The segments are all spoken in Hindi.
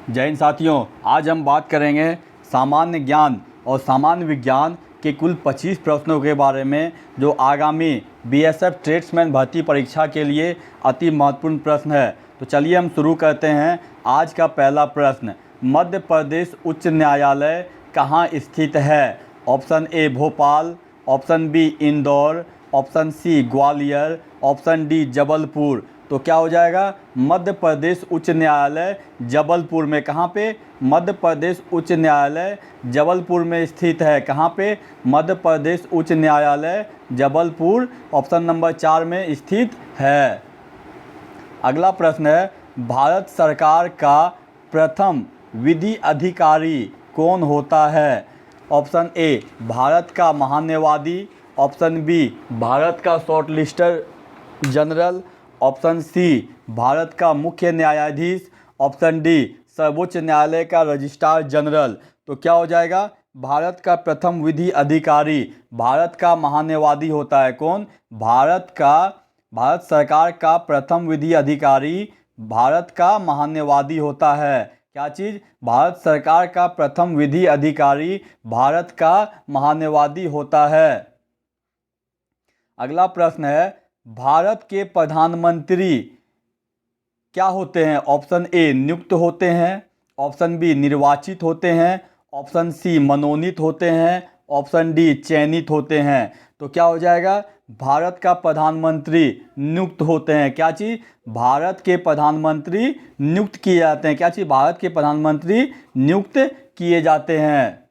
जय हिंद साथियों, आज हम बात करेंगे सामान्य ज्ञान और सामान्य विज्ञान के कुल 25 प्रश्नों के बारे में जो आगामी बीएसएफ ट्रेड्समैन भर्ती परीक्षा के लिए अति महत्वपूर्ण प्रश्न है। तो चलिए हम शुरू करते हैं। आज का पहला प्रश्न, मध्य प्रदेश उच्च न्यायालय कहाँ स्थित है? Option A Bhopal, option B Indore, option C Gwalior, option D Jabalpur. तो क्या हो जाएगा? मध्य प्रदेश उच्च न्यायालय जबलपुर में। कहाँ पे? मध्य प्रदेश उच्च न्यायालय जबलपुर में स्थित है। कहाँ पे? मध्य प्रदेश उच्च न्यायालय जबलपुर ऑप्शन नंबर 4 में स्थित है। अगला प्रश्न है, भारत सरकार का प्रथम विधि अधिकारी कौन होता है? ऑप्शन ए भारत का महान्यायवादी, ऑप्शन बी भारत का शॉर्टलिस्टर जनरल, ऑप्शन सी भारत का मुख्य न्यायाधीश, ऑप्शन डी सर्वोच्च न्यायालय का रजिस्ट्रार जनरल। तो क्या हो जाएगा? भारत का प्रथम विधि अधिकारी भारत का महान्यायवादी होता है। कौन? भारत सरकार का प्रथम विधि अधिकारी भारत का महान्यायवादी होता है। क्या चीज़? भारत सरकार का प्रथम विधि अधिकारी भारत का महान्यायवादी होता है। अगला प्रश्न है, भारत के प्रधानमंत्री क्या होते हैं? ऑप्शन ए नियुक्त होते हैं, ऑप्शन बी निर्वाचित होते हैं, ऑप्शन सी मनोनीत होते हैं, ऑप्शन डी चयनित होते हैं। तो क्या हो जाएगा? भारत का प्रधानमंत्री नियुक्त होते हैं। क्या चीज़? भारत के प्रधानमंत्री नियुक्त किए जाते हैं। क्या चीज़? भारत के प्रधानमंत्री नियुक्त किए जाते हैं।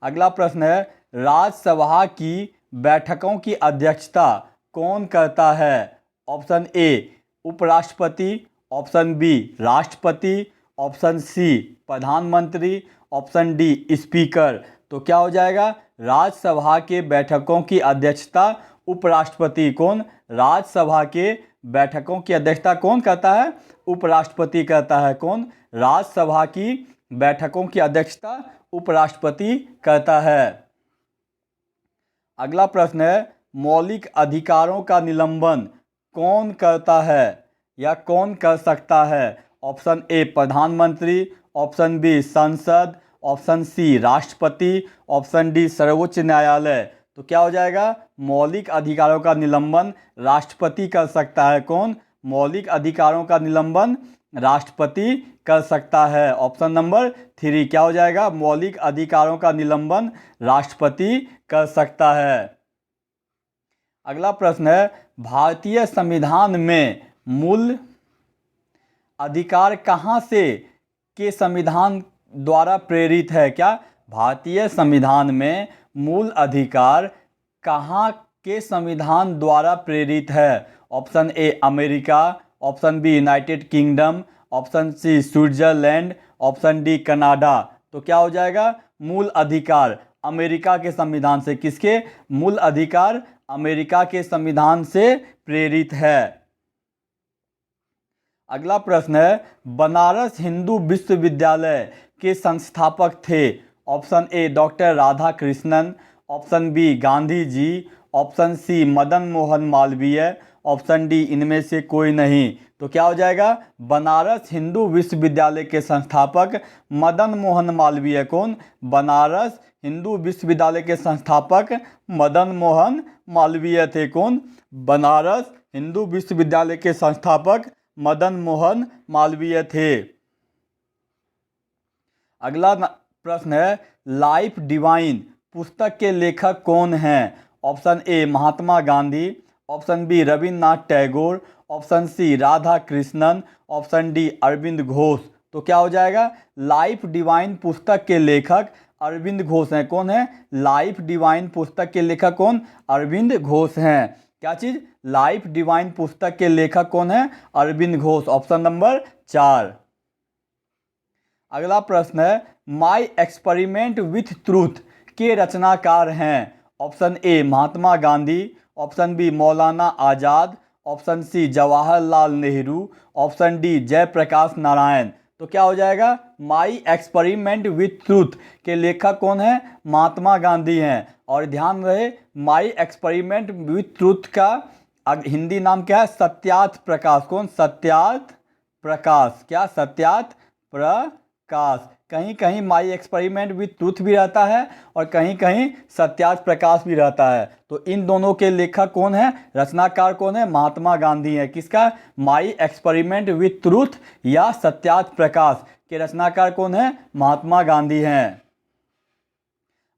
अगला प्रश्न है, राज्यसभा की बैठकों की अध्यक्षता कौन करता है? ऑप्शन ए उपराष्ट्रपति, ऑप्शन बी राष्ट्रपति, ऑप्शन सी प्रधानमंत्री, ऑप्शन डी स्पीकर। तो क्या हो जाएगा? राज्यसभा के बैठकों की अध्यक्षता उपराष्ट्रपति। कौन? राज्यसभा के बैठकों की अध्यक्षता कौन करता है? उपराष्ट्रपति करता है। कौन? राज्यसभा की बैठकों की अध्यक्षता उपराष्ट्रपति करता है। अगला प्रश्न है, मौलिक अधिकारों का निलंबन कौन करता है या कौन कर सकता है? ऑप्शन ए प्रधानमंत्री, ऑप्शन बी संसद, ऑप्शन सी राष्ट्रपति, ऑप्शन डी सर्वोच्च न्यायालय। तो क्या हो जाएगा? मौलिक अधिकारों का निलंबन राष्ट्रपति कर सकता है। कौन? मौलिक अधिकारों का निलंबन राष्ट्रपति कर सकता है। ऑप्शन नंबर 3 क्या हो जाएगा? मौलिक अधिकारों का निलंबन राष्ट्रपति कर सकता है। अगला प्रश्न है, भारतीय संविधान में मूल अधिकार कहाँ से के संविधान द्वारा प्रेरित है? क्या? भारतीय संविधान में मूल अधिकार कहाँ के संविधान द्वारा प्रेरित है? Option A America, option B United Kingdom, option C Switzerland, option D Canada. तो क्या हो जाएगा? मूल अधिकार अमेरिका के संविधान से। किसके? मूल अधिकार अमेरिका के संविधान से प्रेरित है। अगला प्रश्न है, बनारस हिंदू विश्वविद्यालय के संस्थापक थे? Option A doctor Radha Krishnan, option B Gandhi ji, option C Madan Mohan Malaviya, option D इनमें से कोई नहीं। तो क्या हो जाएगा? बनारस हिंदू विश्वविद्यालय के संस्थापक मदन मोहन मालवीय। कौन? बनारस हिंदू विश्वविद्यालय के संस्थापक मदन मोहन मालवीय थे। कौन? बनारस हिंदू विश्वविद्यालय के संस्थापक मदन मोहन मालवीय थे। अगला प्रश्न है, लाइफ डिवाइन पुस्तक के लेखक कौन हैं? Option A Mahatma Gandhi, option B Rabindranath Tagore, option C Radha Krishnan, option D Aurobindo Ghosh. तो क्या हो जाएगा? लाइफ डिवाइन पुस्तक के लेखक अरविंद घोष हैं। कौन है? लाइफ डिवाइन पुस्तक के लेखक कौन? अरविंद घोष हैं। क्या चीज़? लाइफ डिवाइन पुस्तक के लेखक कौन है? अरविंद घोष। Option number 4। अगला प्रश्न है, माई एक्सपेरिमेंट विथ ट्रूथ के रचनाकार हैं? Option A Mahatma Gandhi, option B Maulana Azad, option C Jawaharlal Nehru, option D Jayaprakash Narayan. तो क्या हो जाएगा? माई एक्सपेरिमेंट विथ ट्रूथ के लेखक कौन है? महात्मा गांधी हैं। और ध्यान रहे, माई एक्सपेरिमेंट विथ ट्रूथ का हिंदी नाम क्या है? सत्यार्थ प्रकाश। कौन? सत्यार्थ प्रकाश। क्या? सत्यार्थ प्रकाश। कहीं कहीं माई एक्सपेरिमेंट विथ ट्रूथ भी रहता है और कहीं कहीं सत्यार्थ प्रकाश भी रहता है। तो इन दोनों के लेखक कौन है, रचनाकार कौन है, महात्मा गांधी है। किसका, माई एक्सपेरिमेंट विथ ट्रूथ या सत्यार्थ प्रकाश के रचनाकार कौन है, महात्मा गांधी हैं।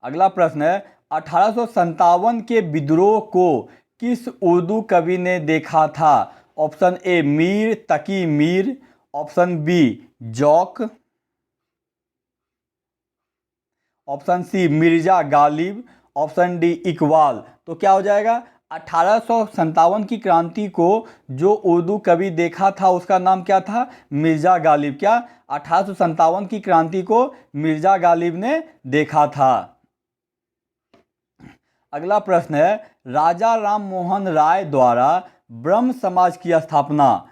अगला प्रश्न है 1857 के विद्रोह को किस उर्दू कवि ने देखा था। Option A Mir Taqi Mir, option B Zauq, option C Mirza Ghalib, option D Iqbal. तो क्या हो जाएगा, 1857 की क्रांति को जो उर्दू कवि देखा था उसका नाम क्या था, मिर्जा गालिब। क्या, 1857 की क्रांति को मिर्जा गालिब ने देखा था। अगला प्रश्न है राजा राम मोहन राय द्वारा ब्रह्म समाज की स्थापना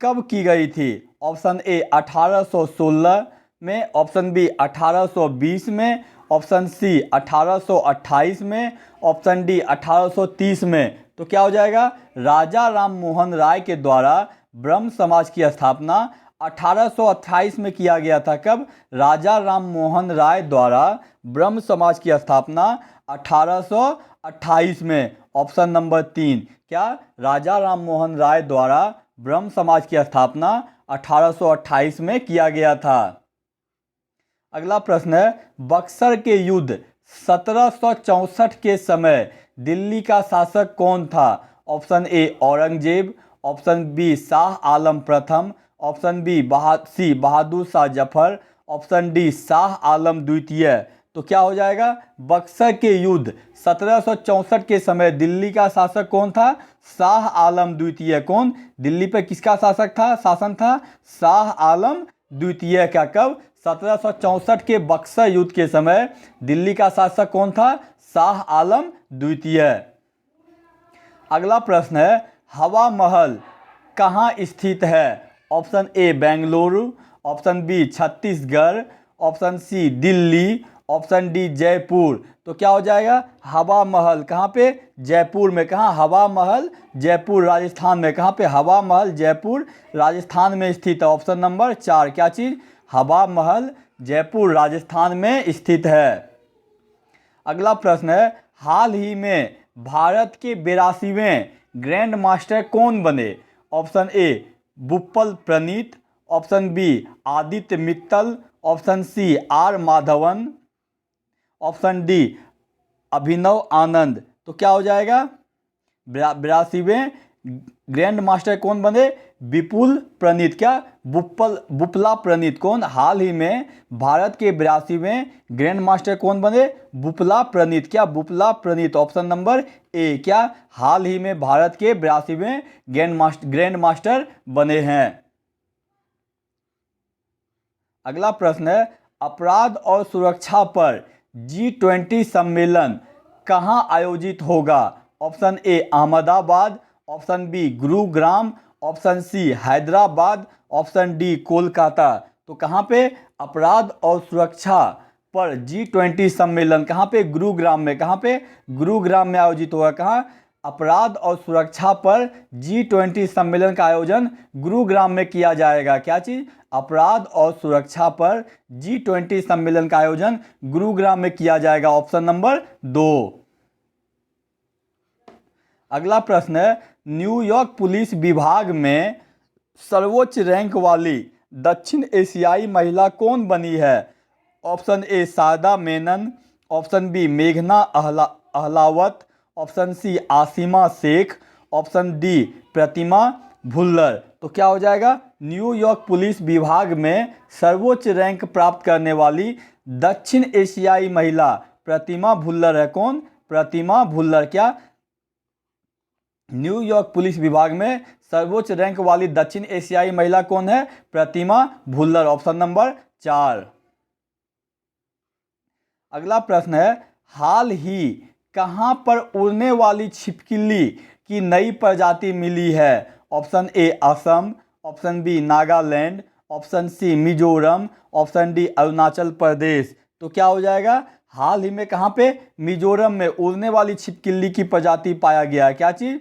कब की गई थी। ऑप्शन ए 1816 में, ऑप्शन बी 1820 में, ऑप्शन सी 1828 में, ऑप्शन डी 1830 में। तो क्या हो जाएगा, राजा राम मोहन राय के द्वारा ब्रह्म समाज की स्थापना 1828 में किया गया था। कब, राजा राम मोहन राय द्वारा ब्रह्म समाज की स्थापना 1828 में। ऑप्शन नंबर 3, क्या, राजा राम मोहन राय द्वारा ब्रह्म समाज की स्थापना 1828 में किया गया था। अगला प्रश्न है बक्सर के युद्ध 1764 के समय दिल्ली का शासक कौन था। Option A Aurangzeb, option B Shah Alam प्रथम, option B C Bahadur Shah Zafar, option D Shah Alam द्वितीय। तो क्या हो जाएगा, बक्सर के युद्ध 1764 के समय दिल्ली का शासक कौन था, शाह आलम द्वितीय। कौन, दिल्ली पर किसका शासक था, शासन था, शाह आलम द्वितीय का। कब, 1764 के बक्सर युद्ध के समय दिल्ली का शासक कौन था, शाह आलम द्वितीय। अगला प्रश्न है हवा महल कहाँ स्थित है। Option A Bengaluru, option B Chhattisgarh, option C Delhi, option D Jaipur. तो क्या हो जाएगा, हवा महल कहाँ पे, जयपुर में। कहाँ, हवा महल जयपुर राजस्थान में। कहाँ पे, हवा महल जयपुर राजस्थान में स्थित है। ऑप्शन नंबर 4, क्या चीज़, हवा महल जयपुर राजस्थान में स्थित है। अगला प्रश्न है हाल ही में भारत के 82वें ग्रैंड मास्टर कौन बने। Option A Buppal Praneeth, option B Aditya Mittal, option C R Madhavan, option D Abhinav Anand. तो क्या हो जाएगा, 82वें ग्रैंड मास्टर कौन बने, विपुल प्रणीत। क्या, बुपला प्रणीत। कौन, हाल ही में भारत के 82वें ग्रैंड मास्टर कौन बने, बुपला प्रणीत। क्या, बुपला प्रणीत। ऑप्शन नंबर ए, क्या, हाल ही में भारत के 82वें ग्रैंड मास्टर बने हैं। अगला प्रश्न है अपराध और सुरक्षा पर G20 सम्मेलन कहाँ आयोजित होगा। Option A Ahmedabad, option B Gurugram, option C Hyderabad, option D Kolkata. तो कहाँ पे, अपराध और सुरक्षा पर G20 सम्मेलन कहाँ पे, गुरुग्राम में। कहाँ पे, गुरुग्राम में आयोजित होगा। कहाँ, अपराध और सुरक्षा पर G20 सम्मेलन का आयोजन गुरुग्राम में किया जाएगा। क्या चीज़, अपराध और सुरक्षा पर G20 सम्मेलन का आयोजन गुरुग्राम में किया जाएगा। Option number 2। अगला प्रश्न है न्यूयॉर्क पुलिस विभाग में सर्वोच्च रैंक वाली दक्षिण एशियाई महिला कौन बनी है। Option A Sharada Menon, option B मेघना Ahlawat, option C Asima Sheikh, option D Pratima Bhullar. तो क्या हो जाएगा, न्यूयॉर्क पुलिस विभाग में सर्वोच्च रैंक प्राप्त करने वाली दक्षिण एशियाई महिला प्रतिमा भुल्लर है। कौन, प्रतिमा भुल्लर। क्या, न्यूयॉर्क पुलिस विभाग में सर्वोच्च रैंक वाली दक्षिण एशियाई महिला कौन है, प्रतिमा भुल्लर। Option number 4। अगला प्रश्न है हाल ही कहां पर उड़ने वाली छिपकली की नई प्रजाति मिली है। Option A Assam, option B Nagaland, option C Mizoram, option D Arunachal Pradesh. तो क्या हो जाएगा, हाल ही में कहाँ पे, मिजोरम में उड़ने वाली छिपकली की प्रजाति पाया गया है। क्या चीज़,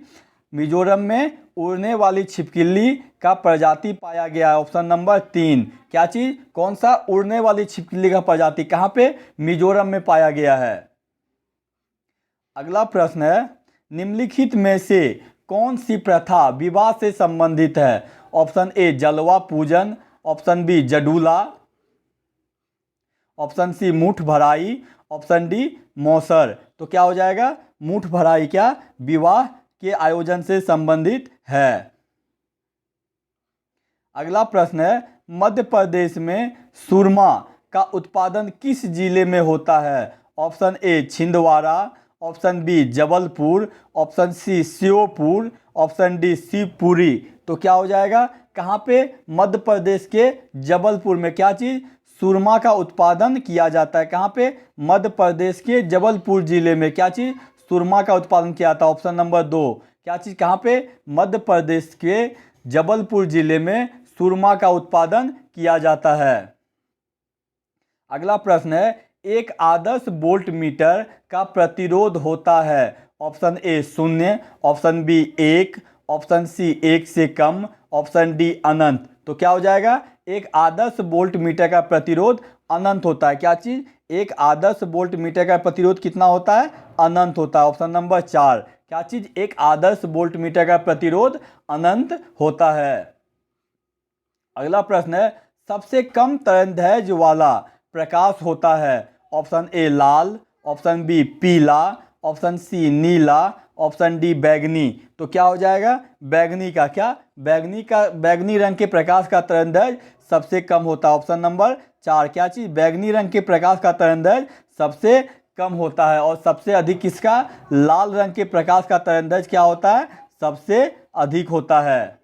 मिजोरम में उड़ने वाली छिपकली का प्रजाति पाया गया है? Option number 3। क्या चीज़? कौन सा उड़ने वाली छिपकली का प्रजाति कहाँ पे? मिजोरम में पाया गया है। अगला प्रश्न है, निम्नलिखित में से कौन सी प्रथा विवाह से संबंधित है? ऑप्शन ए जलवा पूजन, ऑप्शन बी जडूला, ऑप्शन सी मुठ भराई, ऑप्शन डी मौसर। तो क्या हो जाएगा? मुठ भराई क्या विवाह के आयोजन से संबंधित है। अगला प्रश्न है, मध्य प्रदेश में सुरमा का उत्पादन किस जिले में होता है? Option A Chhindwara, option B Jabalpur, option C Sheopur, option D Shivpuri. तो क्या हो जाएगा? कहाँ पे? मध्य प्रदेश के जबलपुर में क्या चीज़? सुरमा का उत्पादन किया जाता है। कहाँ पे? मध्य प्रदेश के जबलपुर जिले में क्या चीज़? सुरमा का उत्पादन किया जाता है। Option number 2। क्या चीज़? कहाँ पे? मध्य प्रदेश के जबलपुर जिले में सुरमा का उत्पादन किया जाता है। अगला प्रश्न है, एक आदर्श वोल्ट मीटर का प्रतिरोध होता है? Option A 0, option B 1, option C 1 से कम, ऑप्शन डी अनंत। तो क्या हो जाएगा? एक आदर्श वोल्ट मीटर का प्रतिरोध अनंत होता है। क्या चीज़? एक आदर्श वोल्ट मीटर का प्रतिरोध कितना होता है? अनंत होता है। Option number 4। क्या चीज़? एक आदर्श वोल्ट मीटर का प्रतिरोध अनंत होता है। अगला प्रश्न है, सबसे कम तरंगदैर्घ्य वाला प्रकाश होता है? ऑप्शन ए लाल, ऑप्शन बी पीला, ऑप्शन सी नीला, ऑप्शन डी बैगनी। तो क्या हो जाएगा? बैगनी का क्या? बैगनी रंग के प्रकाश का तरंगदैर्घ्य सबसे कम होता है। Option number 4। क्या चीज़? बैगनी रंग के प्रकाश का तरंगदैर्घ्य सबसे कम होता है। और सबसे अधिक किसका? लाल रंग के प्रकाश का तरंगदैर्घ्य क्या होता है? सबसे अधिक होता है।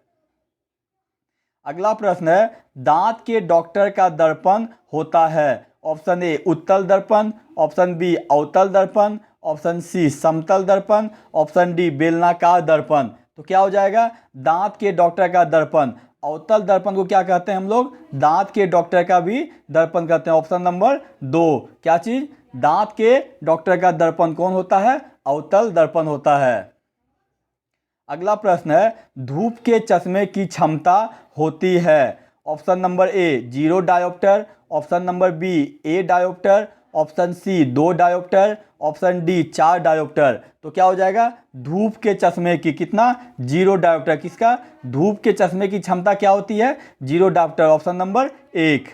अगला प्रश्न है, दांत के डॉक्टर का दर्पण होता है? ऑप्शन ए उत्तल दर्पण, ऑप्शन बी अवतल दर्पण, ऑप्शन सी समतल दर्पण, ऑप्शन डी बेलनाकार दर्पण। तो क्या हो जाएगा? दांत के डॉक्टर का दर्पण। अवतल दर्पण को क्या कहते हैं हम लोग? दांत के डॉक्टर का भी दर्पण कहते हैं। Option number 2। क्या चीज़? दांत के डॉक्टर का दर्पण कौन होता है? अवतल दर्पण होता है। अगला प्रश्न है, धूप के चश्मे की क्षमता होती है? Option number A 0 dioptre, option number B 1 dioptre, option C 2 dioptre, option D 4 dioptre. तो क्या हो जाएगा? धूप के चश्मे की कितना? 0 डायोप्टर। किसका? धूप के चश्मे की क्षमता क्या होती है? 0 डायोप्टर। Option number 1।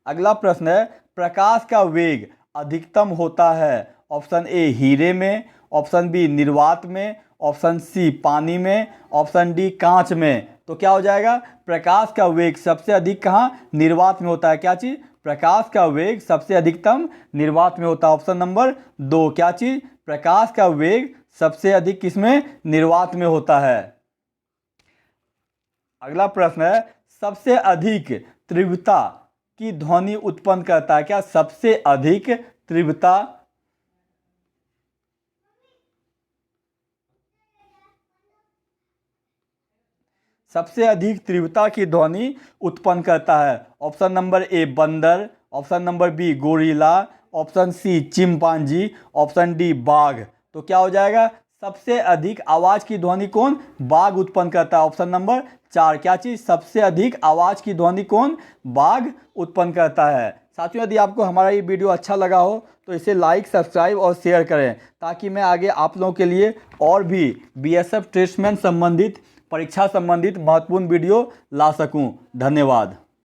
अगला प्रश्न है, प्रकाश का वेग अधिकतम होता है? ऑप्शन ए हीरे में, ऑप्शन बी निर्वात में, ऑप्शन सी पानी में, ऑप्शन डी कांच में। तो क्या हो जाएगा? प्रकाश का वेग सबसे अधिक कहाँ? निर्वात में होता है। क्या चीज़? प्रकाश का वेग सबसे अधिकतम निर्वात में होता है। Option number 2। क्या चीज़? प्रकाश का वेग सबसे अधिक किसमें? निर्वात में होता है। अगला प्रश्न है, सबसे अधिक तीव्रता की ध्वनि उत्पन्न करता है? क्या सबसे अधिक तीव्रता सबसे अधिक तीव्रता की ध्वनि उत्पन्न करता है? ऑप्शन नंबर ए बंदर, option number B gorilla, option C chimpanzee, option D बाघ। तो क्या हो जाएगा? सबसे अधिक आवाज़ की ध्वनि कौन? बाघ उत्पन्न करता है। Option number 4। क्या चीज़? सबसे अधिक आवाज़ की ध्वनि कौन? बाघ उत्पन्न करता है। साथियों, यदि आपको हमारा ये वीडियो अच्छा लगा हो तो इसे लाइक, सब्सक्राइब और शेयर करें, ताकि मैं आगे आप लोगों के लिए और भी बीएसएफ ट्रेड्समैन संबंधित, परीक्षा संबंधित महत्वपूर्ण वीडियो ला सकूं। धन्यवाद।